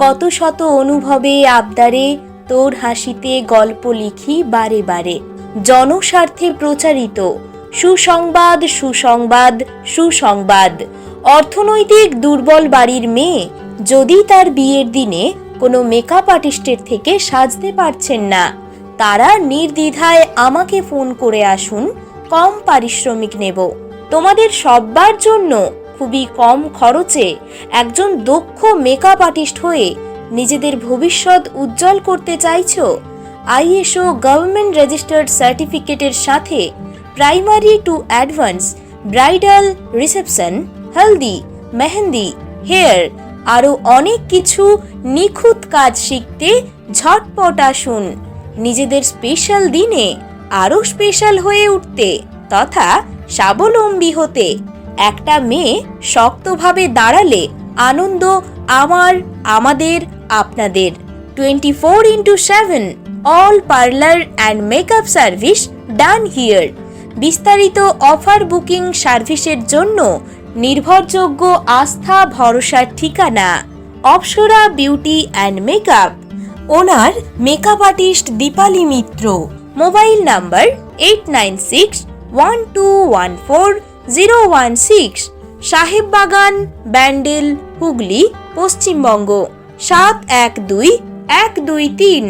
কত শত অনুভবে আবদারে তোর হাসিতে গল্প লিখি বারে বারে। জনস্বার্থে প্রচারিত সুসংবাদ সুসংবাদ সুসংবাদ। অর্থনৈতিক দুর্বল বাড়ির মেয়ে যদি তার বিয়ের দিনে কোনো মেকআপ আর্টিস্টের থেকে সাজতে পারছেন না, তারা নির্দ্বিধায় আমাকে ফোন করে আসুন, কম পারিশ্রমিক নেব। তোমাদের সবার জন্য খুবই কম খরচে একজন দক্ষ মেকআপ আর্টিস্ট হয়ে নিজেদের ভবিষ্যৎ উজ্জ্বল করতে চাইছো? আইএসও গভর্নমেন্ট রেজিস্টার্ড সার্টিফিকেটের সাথে primary to advance bridal reception, haldi, mehendi, hair আরও অনেক কিছু নিখুঁত কাজ শিখতে ঝটপট আসুন। নিজেদের স্পেশাল দিনে আরও স্পেশাল হয়ে উঠতে তথা স্বাবলম্বী হতে। একটা মেয়ে শক্তভাবে দাঁড়ালে আনন্দ আমার, আমাদের, আপনাদের। 24/7 all parlour and makeup service done here. বিস্তারিত অফার বুকিং সার্ভিসের জন্য নির্ভরযোগ্য আস্থা ভরসার ঠিকানা Apsara beauty and makeup. Owner makeup artist Dipali Mitra. Mobile number 8961214016, Sahebbagan, Bandel, Hooghly, Paschimbanga 712123।